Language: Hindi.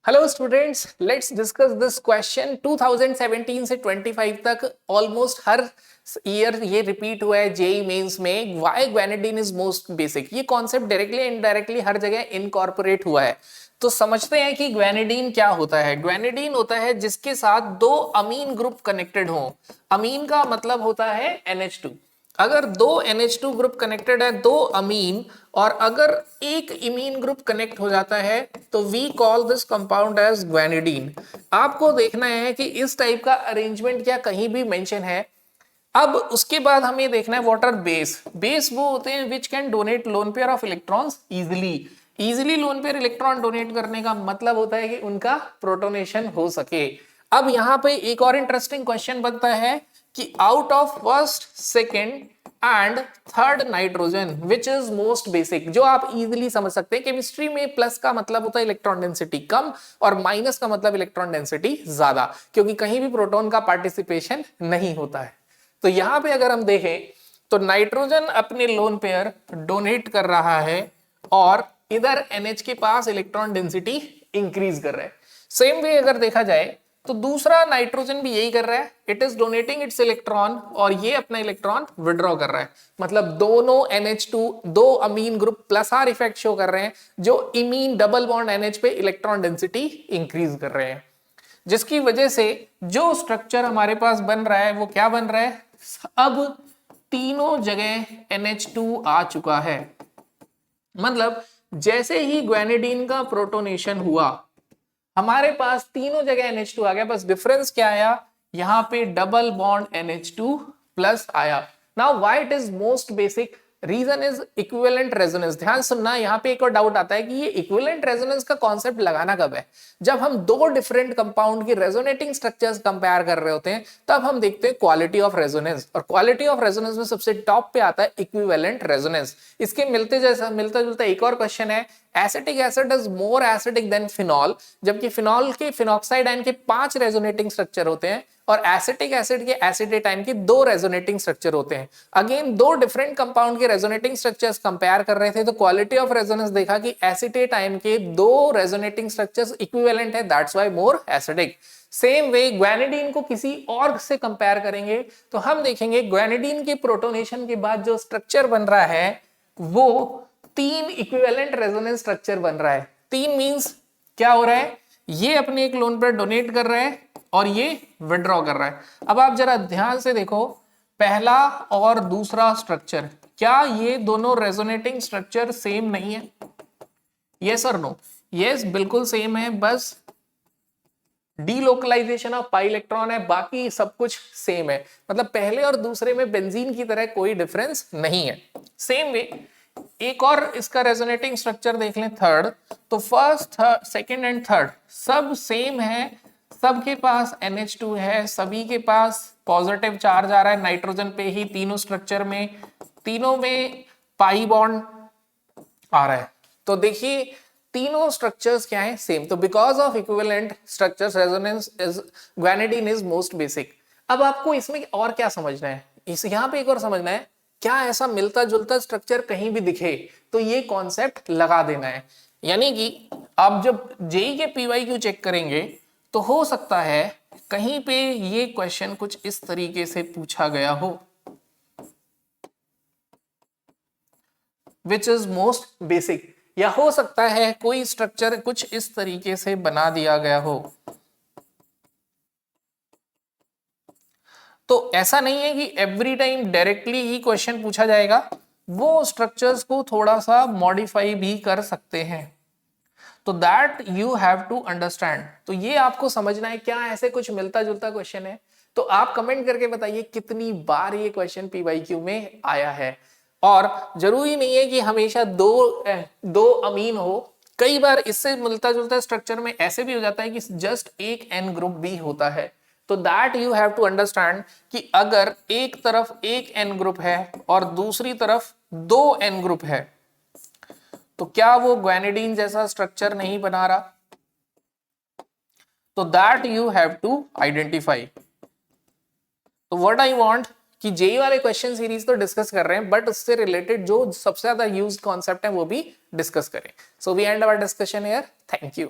Hello students, let's discuss this question. 2017 से 25 तक ऑलमोस्ट हर ईयर ये रिपीट हुआ है जेई मेंस में। व्हाई ग्वेनेडिन इज मोस्ट बेसिक, ये कॉन्सेप्ट डायरेक्टली इनडायरेक्टली हर जगह इनकॉर्पोरेट हुआ है। तो समझते हैं कि ग्वेनेडिन क्या होता है। ग्वेनेडिन होता है जिसके साथ दो अमीन ग्रुप कनेक्टेड हो। अमीन का मतलब होता है NH2। अगर दो NH2 ग्रुप कनेक्टेड है, दो अमीन, और अगर एक इमीन ग्रुप कनेक्ट हो जाता है तो we call this compound as guanidine. आपको देखना है कि इस टाइप का अरेंजमेंट क्या कहीं भी मेंशन है। अब उसके बाद हमें देखना है व्हाट आर बेस। बेस वो होते हैं which can donate lone pair of electrons easily. Easily lone pair electron donate करने का मतलब होता है कि उनका प्रोटोनेशन हो सके। अब यहां पे एक और इंटरेस्टिंग क्वेश्चन बनता है कि out of first, second and third nitrogen which is most basic, जो आप इजीली समझ सकते हैं। केमिस्ट्री में प्लस का मतलब होता है इलेक्ट्रॉन डेंसिटी कम और माइनस का मतलब इलेक्ट्रॉन डेंसिटी ज्यादा, क्योंकि कहीं भी प्रोटॉन का पार्टिसिपेशन नहीं होता है। तो यहां पे अगर हम देखें तो नाइट्रोजन अपने लोन पेयर डोनेट कर रहा है और इधर NH के पास इलेक्ट्रॉन डेंसिटी इंक्रीज कर रहा है। सेम वे अगर देखा जाए तो दूसरा नाइट्रोजन भी यही कर रहा है, it is donating it's electron और ये अपना इलेक्ट्रॉन विड्रॉ कर रहा है। मतलब दोनों NH2 दो amine group plus R effect show कर रहे हैं, जो इमीन डबल बॉन्ड NH पे इलेक्ट्रॉन डेंसिटी इंक्रीज कर रहे हैं, जिसकी वजह से जो स्ट्रक्चर हमारे पास बन रहा है वो क्या बन रहा है। अब तीनों जगह NH2 आ चुका है। मतलब जैसे ही ग्वेनेडिन का प्रोटोनेशन हुआ हमारे पास तीनों जगह NH2 आ गया। बस डिफरेंस क्या आया, यहां पे डबल बॉन्ड NH2 प्लस आया। Now why it is most basic, reason is equivalent resonance. ध्यान सुनना, यहां पे एक और डाउट आता है कि ये इक्विवेलेंट रेजोनेंस का कॉन्सेप्ट लगाना कब है। जब हम दो डिफरेंट कंपाउंड की रेजोनेटिंग स्ट्रक्चर्स कंपेयर कर रहे होते हैं तब हम देखते हैं क्वालिटी ऑफ रेजोनेंस, और क्वालिटी ऑफ रेजोनेंस में सबसे टॉप पे आता है इक्विवेलेंट रेजोनेंस। इसके मिलता जुलता एक और क्वेश्चन है, acetic acid is more acidic then phenol, जबकि फिनॉल के फिनॉक्साइड आयन के 5 रेजोनेटिंग स्ट्रक्चर होते हैं और एसिटिक एसिड के एसिडेट आयन के 2 रेजोनेटिंग स्ट्रक्चर होते हैं। अगेन दो डिफरेंट कंपाउंड के रेजोनेटिंग स्ट्रक्चर्स कंपेयर कर रहे थे तो क्वालिटी ऑफ रेजोनेंस देखा कि एसिटेट आयन के 2 रेजोनेटिंग स्ट्रक्चर्स इक्विवेलेंट है, that's why more acidic. Same way guanidine को किसी और से कंपेयर करेंगे तो हम देखेंगे ग्वेनेडिन के प्रोटोनेशन के बाद जो स्ट्रक्चर बन रहा है वो 3 इक्विवेलेंट रेजोनेंस स्ट्रक्चर बन रहा है। 3 मींस क्या हो रहा है, ये अपने एक लोन पर डोनेट कर रहा है और ये विड्रॉ कर रहा है। अब आप जरा ध्यान से देखो, पहला और दूसरा स्ट्रक्चर, क्या ये दोनों रेजोनेटिंग स्ट्रक्चर सेम नहीं है? यस और नो? यस, बिल्कुल सेम है, बस डीलोकलाइजेशन ऑफ पाई इलेक्ट्रॉन है, बाकी सब कुछ सेम है। मतलब पहले और दूसरे में बेंजीन की तरह कोई डिफरेंस नहीं है। सेम वे एक और इसका रेजोनेटिंग स्ट्रक्चर देख लें, थर्ड, तो फर्स्ट, सेकंड एंड थर्ड सब सेम है। सबके पास NH2 है, सभी के पास पॉजिटिव चार्ज आ रहा है नाइट्रोजन पे ही। तीनों स्ट्रक्चर में, तीनों में पाई बॉन्ड आ रहा है। तो देखिए तीनों स्ट्रक्चर्स क्या है, सेम। तो because of equivalent structures resonance is guanidine is most basic. अब आपको इसमें और क्या समझना है, इस यहां पे एक और समझना है, क्या ऐसा मिलता जुलता स्ट्रक्चर कहीं भी दिखे तो ये कॉन्सेप्ट लगा देना है। यानी कि आप जब जेई के PYQ चेक करेंगे तो हो सकता है कहीं पे ये क्वेश्चन कुछ इस तरीके से पूछा गया हो, विच इज मोस्ट बेसिक, या हो सकता है कोई स्ट्रक्चर कुछ इस तरीके से बना दिया गया हो। तो ऐसा नहीं है कि एवरी टाइम डायरेक्टली ही क्वेश्चन पूछा जाएगा, वो स्ट्रक्चर्स को थोड़ा सा मॉडिफाई भी कर सकते हैं। तो that you have to understand. तो ये आपको समझना है, क्या ऐसे कुछ मिलता जुलता क्वेश्चन है? तो आप कमेंट करके बताइए कितनी बार ये क्वेश्चन PYQ में आया है। और जरूरी नहीं है कि हमेशा दो अमीन हो, कई बार इससे मिलता जुलता स्ट्रक्चर में ऐसे भी हो जाता है कि जस्ट एक N ग्रुप भी होता है। तो that you have to understand कि अगर एक तरफ एक N ग्रुप है और दूसरी तरफ 2 N ग्रुप है तो क्या वो ग्वेनेडिन जैसा स्ट्रक्चर नहीं बना रहा? तो that you have to identify. तो व्हाट आई वांट कि जेई वाले क्वेश्चन सीरीज तो डिस्कस कर रहे हैं, बट उससे रिलेटेड जो सबसे ज्यादा यूज्ड कॉन्सेप्ट है वो भी डिस्कस करें। So we end our discussion here. Thank you.